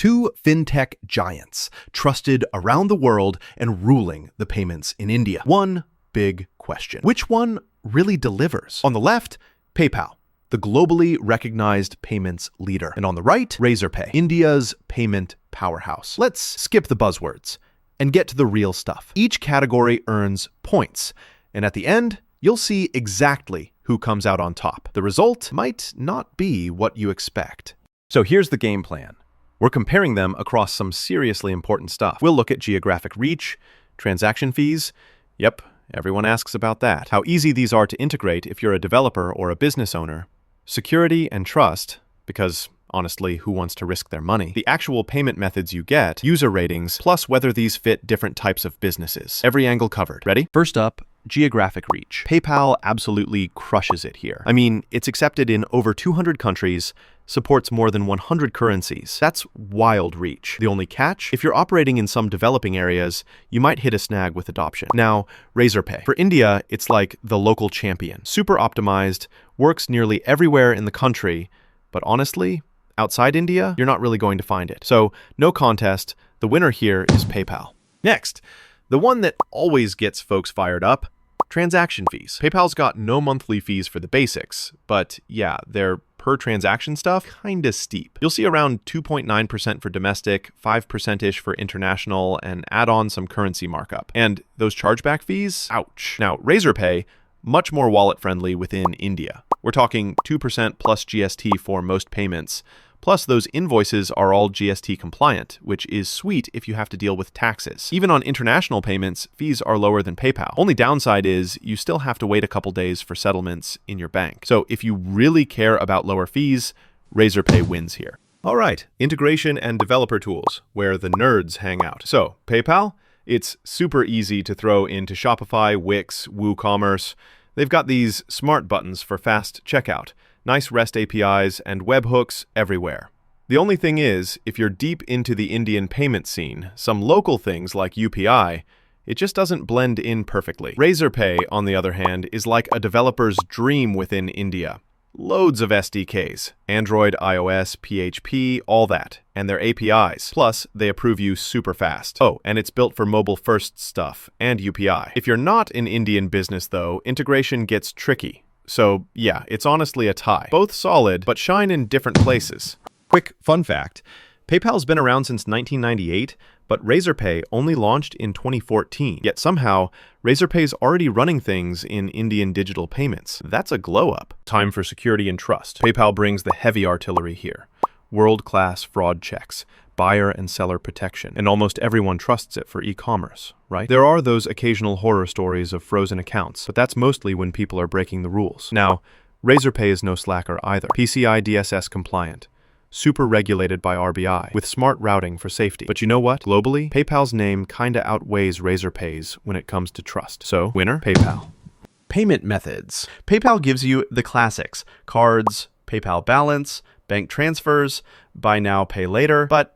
Two fintech giants, trusted around the world and ruling the payments in India. One big question: which one really delivers? On the left, PayPal, the globally recognized payments leader. And on the right, Razorpay, India's payment powerhouse. Let's skip the buzzwords and get to the real stuff. Each category earns points, and at the end, you'll see exactly who comes out on top. The result might not be what you expect. So here's the game plan. We're comparing them across some seriously important stuff. We'll look at geographic reach, transaction fees. Yep, everyone asks about that. How easy these are to integrate if you're a developer or a business owner. Security and trust, because honestly, who wants to risk their money? The actual payment methods you get, user ratings, plus whether these fit different types of businesses. Every angle covered. Ready? First up, geographic reach. PayPal absolutely crushes it here. I mean, it's accepted in over 200 countries, supports more than 100 currencies. That's wild reach. The only catch? If you're operating in some developing areas, you might hit a snag with adoption. Now, Razorpay. For India, it's like the local champion. Super optimized, works nearly everywhere in the country, but honestly, outside India, you're not really going to find it. So, no contest, the winner here is PayPal. Next, the one that always gets folks fired up, transaction fees. PayPal's got no monthly fees for the basics, but yeah, their per transaction stuff kinda steep. You'll see around 2.9% for domestic, 5%-ish for international, and add on some currency markup. And those chargeback fees, ouch. Now, Razorpay, much more wallet-friendly within India. We're talking 2% plus GST for most payments. Plus, those invoices are all GST compliant, which is sweet if you have to deal with taxes. Even on international payments, fees are lower than PayPal. Only downside is you still have to wait a couple days for settlements in your bank. So if you really care about lower fees, Razorpay wins here. All right, integration and developer tools, where the nerds hang out. So PayPal, it's super easy to throw into Shopify, Wix, WooCommerce. They've got these smart buttons for fast checkout. Nice REST APIs and webhooks everywhere. The only thing is, if you're deep into the Indian payment scene, some local things like UPI, it just doesn't blend in perfectly. Razorpay, on the other hand, is like a developer's dream within India. Loads of SDKs, Android, iOS, PHP, all that, and their APIs. Plus, they approve you super fast. Oh, and it's built for mobile-first stuff and UPI. If you're not in Indian business, though, integration gets tricky. So yeah, it's honestly a tie. Both solid, but shine in different places. Quick fun fact, PayPal's been around since 1998, but Razorpay only launched in 2014. Yet somehow, Razorpay's already running things in Indian digital payments. That's a glow up. Time for security and trust. PayPal brings the heavy artillery here. World-class fraud checks, buyer and seller protection, and almost everyone trusts it for e-commerce, right? There are those occasional horror stories of frozen accounts, but that's mostly when people are breaking the rules. Now, Razorpay is no slacker either. PCI DSS compliant, super regulated by RBI, with smart routing for safety. But you know what? Globally, PayPal's name kinda outweighs Razorpay's when it comes to trust. So, winner, PayPal. Payment methods. PayPal gives you the classics: cards, PayPal balance, bank transfers, buy now, pay later. But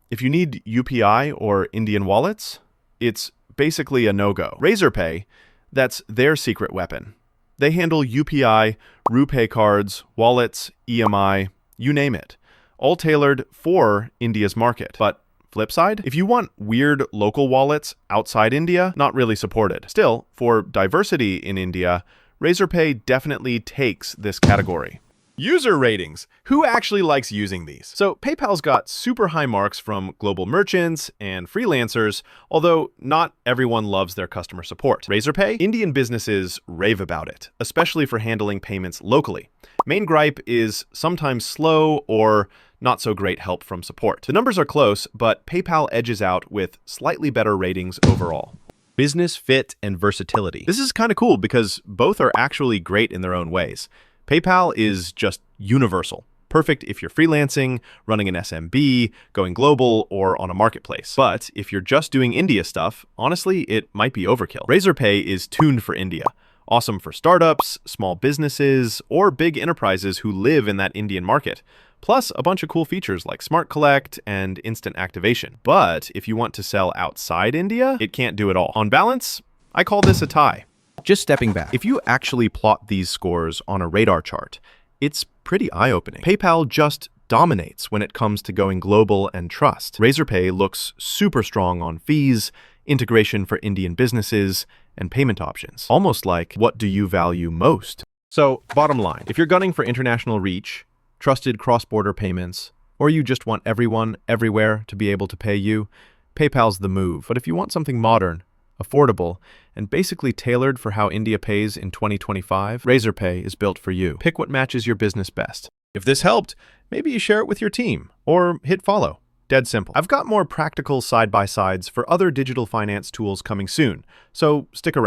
if you need UPI or Indian wallets, it's basically a no-go. Razorpay, that's their secret weapon. They handle UPI, RuPay cards, wallets, EMI, you name it, all tailored for India's market. But flip side, if you want weird local wallets outside India, not really supported. Still, for diversity in India, Razorpay definitely takes this category. User ratings. Who actually likes using these? So PayPal's got super high marks from global merchants and freelancers, although not everyone loves their customer support. Razorpay? Indian businesses rave about it, especially for handling payments locally. Main gripe is sometimes slow or not so great help from support. The numbers are close, but PayPal edges out with slightly better ratings overall. Business fit and versatility. This is kind of cool because both are actually great in their own ways. PayPal is just universal. Perfect if you're freelancing, running an SMB, going global, or on a marketplace. But if you're just doing India stuff, honestly, it might be overkill. Razorpay is tuned for India. Awesome for startups, small businesses, or big enterprises who live in that Indian market. Plus a bunch of cool features like Smart Collect and instant activation. But if you want to sell outside India, it can't do it all. On balance, I call this a tie. Just stepping back, if you actually plot these scores on a radar chart, it's pretty eye-opening. PayPal just dominates when it comes to going global and trust. Razorpay looks super strong on fees, integration for Indian businesses, and payment options. Almost like, what do you value most? So, bottom line, if you're gunning for international reach, trusted cross-border payments, or you just want everyone, everywhere to be able to pay you, PayPal's the move. But if you want something modern, affordable, and basically tailored for how India pays in 2025, Razorpay is built for you. Pick what matches your business best. If this helped, maybe you share it with your team, or hit follow. Dead simple. I've got more practical side-by-sides for other digital finance tools coming soon, so stick around.